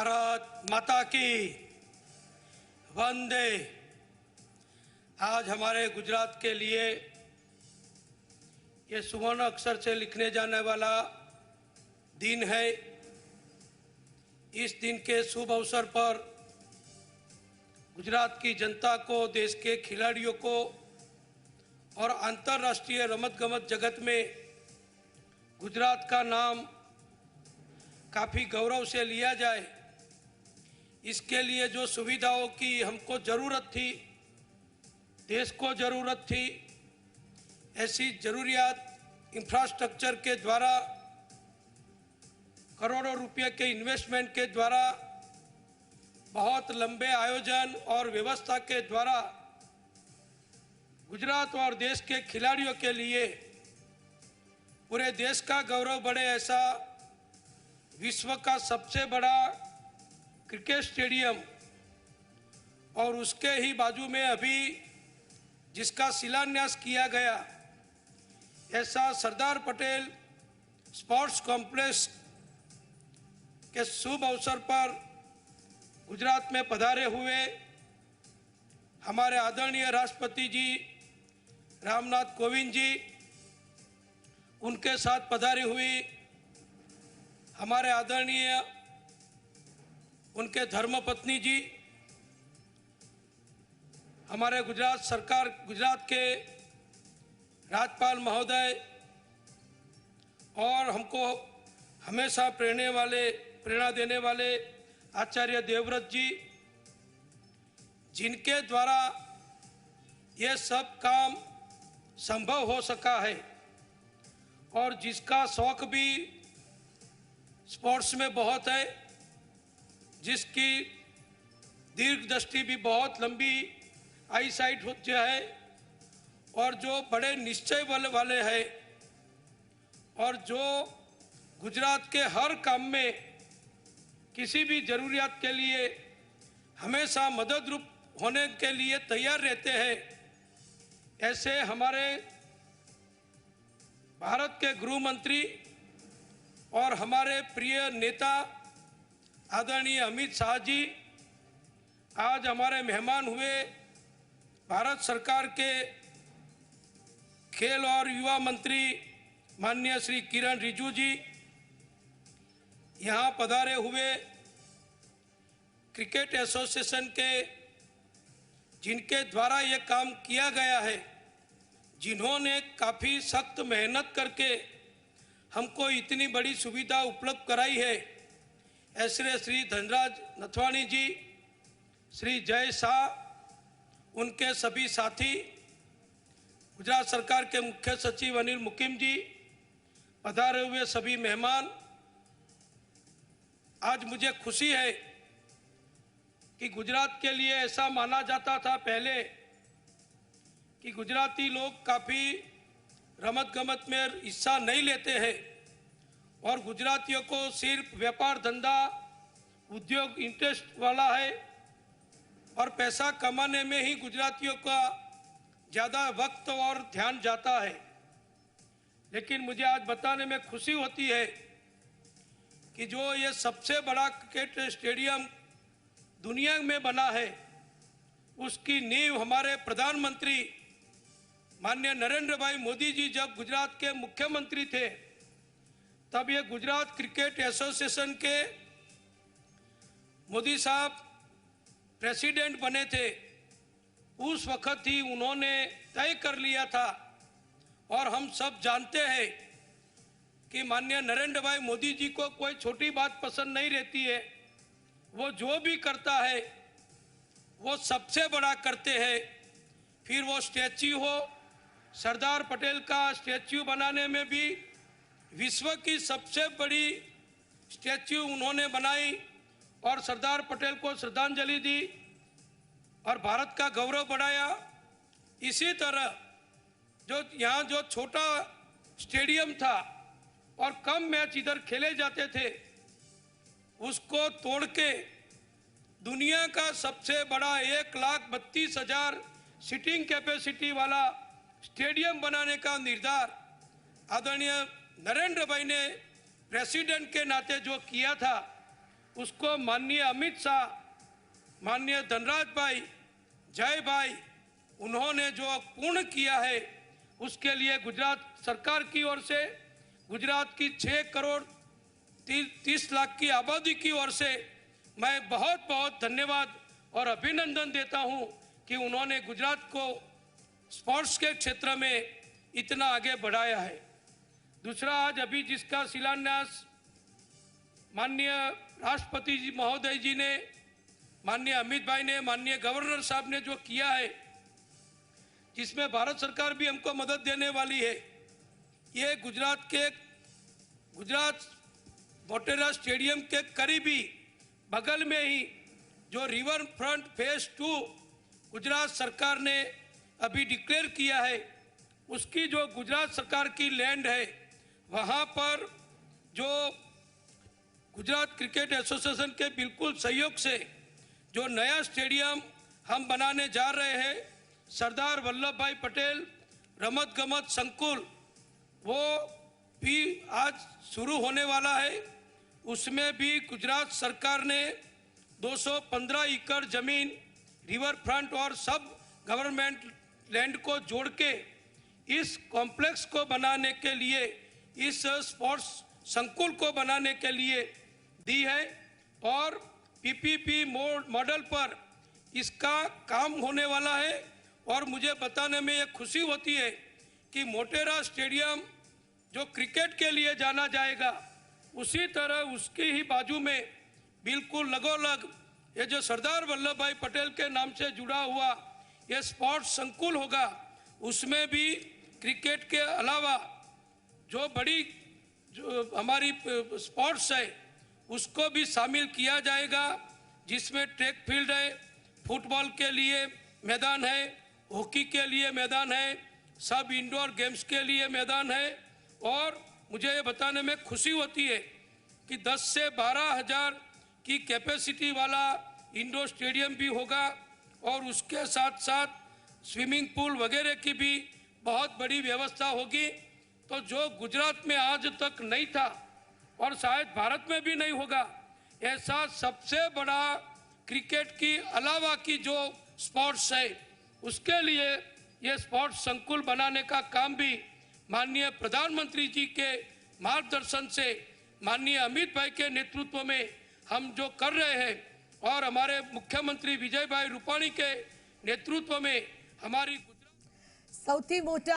भारत माता की वंदे। आज हमारे गुजरात के लिए ये सुवर्ण अक्षर से लिखने जाने वाला दिन है। इस दिन के शुभ अवसर पर गुजरात की जनता को, देश के खिलाड़ियों को और अंतर्राष्ट्रीय रमत-गमत जगत में गुजरात का नाम काफ़ी गौरव से लिया जाए, इसके लिए जो सुविधाओं की हमको ज़रूरत थी, देश को ज़रूरत थी, ऐसी ज़रूरियात इंफ्रास्ट्रक्चर के द्वारा, करोड़ों रुपये के इन्वेस्टमेंट के द्वारा, बहुत लंबे आयोजन और व्यवस्था के द्वारा गुजरात और देश के खिलाड़ियों के लिए पूरे देश का गौरव बढ़े, ऐसा विश्व का सबसे बड़ा क्रिकेट स्टेडियम और उसके ही बाजू में अभी जिसका शिलान्यास किया गया, ऐसा सरदार पटेल स्पोर्ट्स कॉम्प्लेक्स के शुभ अवसर पर गुजरात में पधारे हुए हमारे आदरणीय राष्ट्रपति जी रामनाथ कोविंद जी, उनके साथ पधारी हुई हमारे आदरणीय उनके धर्मपत्नी जी, हमारे गुजरात सरकार, गुजरात के राज्यपाल महोदय और हमको हमेशा प्रेरणा देने वाले आचार्य देवव्रत जी, जिनके द्वारा ये सब काम संभव हो सका है और जिसका शौक भी स्पोर्ट्स में बहुत है, जिसकी दीर्घ दृष्टि भी बहुत लंबी आई साइट होती है और जो बड़े निश्चय वाले हैं और जो गुजरात के हर काम में किसी भी ज़रूरियात के लिए हमेशा मदद रूप होने के लिए तैयार रहते हैं, ऐसे हमारे भारत के गृह मंत्री और हमारे प्रिय नेता आदरणीय अमित शाह जी आज हमारे मेहमान हुए। भारत सरकार के खेल और युवा मंत्री माननीय श्री किरण रिजिजू जी यहाँ पधारे हुए, क्रिकेट एसोसिएशन के जिनके द्वारा ये काम किया गया है, जिन्होंने काफ़ी सख्त मेहनत करके हमको इतनी बड़ी सुविधा उपलब्ध कराई है, ऐसे श्री धनराज नथवाणी जी, श्री जय शाह, उनके सभी साथी, गुजरात सरकार के मुख्य सचिव अनिल मुकिम जी, पधारे हुए सभी मेहमान। आज मुझे खुशी है कि गुजरात के लिए ऐसा माना जाता था पहले कि गुजराती लोग काफ़ी रमत-गमत में हिस्सा नहीं लेते हैं और गुजरातियों को सिर्फ व्यापार धंधा उद्योग इंटरेस्ट वाला है और पैसा कमाने में ही गुजरातियों का ज़्यादा वक्त और ध्यान जाता है। लेकिन मुझे आज बताने में खुशी होती है कि जो ये सबसे बड़ा क्रिकेट स्टेडियम दुनिया में बना है, उसकी नींव हमारे प्रधानमंत्री माननीय नरेंद्र भाई मोदी जी जब गुजरात के मुख्यमंत्री थे, तब ये गुजरात क्रिकेट एसोसिएशन के मोदी साहब प्रेसिडेंट बने थे। उस वक्त ही उन्होंने तय कर लिया था और हम सब जानते हैं कि माननीय नरेंद्र भाई मोदी जी को कोई छोटी बात पसंद नहीं रहती है। वो जो भी करता है वो सबसे बड़ा करते हैं। फिर वो स्टैच्यू हो, सरदार पटेल का स्टैच्यू बनाने में भी विश्व की सबसे बड़ी स्टैच्यू उन्होंने बनाई और सरदार पटेल को श्रद्धांजलि दी और भारत का गौरव बढ़ाया। इसी तरह जो यहाँ जो छोटा स्टेडियम था और कम मैच इधर खेले जाते थे, उसको तोड़ के दुनिया का सबसे बड़ा 1,32,000 सीटिंग कैपेसिटी वाला स्टेडियम बनाने का निर्धार आदरणीय नरेंद्र भाई ने प्रेसिडेंट के नाते जो किया था, उसको माननीय अमित शाह, माननीय धनराज भाई, जय भाई, उन्होंने जो पूर्ण किया है उसके लिए गुजरात सरकार की ओर से, गुजरात की 6 करोड़ 30 लाख की आबादी की ओर से मैं बहुत बहुत धन्यवाद और अभिनंदन देता हूं कि उन्होंने गुजरात को स्पोर्ट्स के क्षेत्र में इतना आगे बढ़ाया है। दूसरा, आज अभी जिसका शिलान्यास माननीय राष्ट्रपति जी महोदय जी ने, माननीय अमित भाई ने, माननीय गवर्नर साहब ने जो किया है, जिसमें भारत सरकार भी हमको मदद देने वाली है, ये गुजरात मोटेरा स्टेडियम के करीबी बगल में ही जो रिवर फ्रंट फेज 2 गुजरात सरकार ने अभी डिक्लेयर किया है, उसकी जो गुजरात सरकार की लैंड है, वहाँ पर जो गुजरात क्रिकेट एसोसिएशन के बिल्कुल सहयोग से जो नया स्टेडियम हम बनाने जा रहे हैं, सरदार वल्लभ भाई पटेल रमत गमत संकुल, वो भी आज शुरू होने वाला है। उसमें भी गुजरात सरकार ने 215 एकड़ जमीन रिवर फ्रंट और सब गवर्नमेंट लैंड को जोड़ के इस कॉम्प्लेक्स को बनाने के लिए, इस स्पोर्ट्स संकुल को बनाने के लिए दी है और पीपीपी मॉडल पर इसका काम होने वाला है। और मुझे बताने में ये खुशी होती है कि मोटेरा स्टेडियम जो क्रिकेट के लिए जाना जाएगा, उसी तरह उसकी ही बाजू में बिल्कुल लगोलग ये जो सरदार वल्लभ भाई पटेल के नाम से जुड़ा हुआ ये स्पोर्ट्स संकुल होगा। उसमें भी क्रिकेट के अलावा जो बड़ी जो हमारी स्पोर्ट्स है उसको भी शामिल किया जाएगा, जिसमें ट्रैक फील्ड है, फुटबॉल के लिए मैदान है, हॉकी के लिए मैदान है, सब इंडोर गेम्स के लिए मैदान है। और मुझे ये बताने में खुशी होती है कि 10 से 12 हज़ार की कैपेसिटी वाला इंडोर स्टेडियम भी होगा और उसके साथ साथ स्विमिंग पूल वगैरह की भी बहुत बड़ी व्यवस्था होगी। तो जो गुजरात में आज तक नहीं था और शायद भारत में भी नहीं होगा, ऐसा सबसे बड़ा क्रिकेट की अलावा की जो स्पोर्ट्स है, उसके लिए ये स्पोर्ट्स संकुल बनाने का काम भी माननीय प्रधानमंत्री जी के मार्गदर्शन से, माननीय अमित भाई के नेतृत्व में हम जो कर रहे हैं और हमारे मुख्यमंत्री विजय भाई रूपाणी के नेतृत्व में हमारी સૌથી મોટા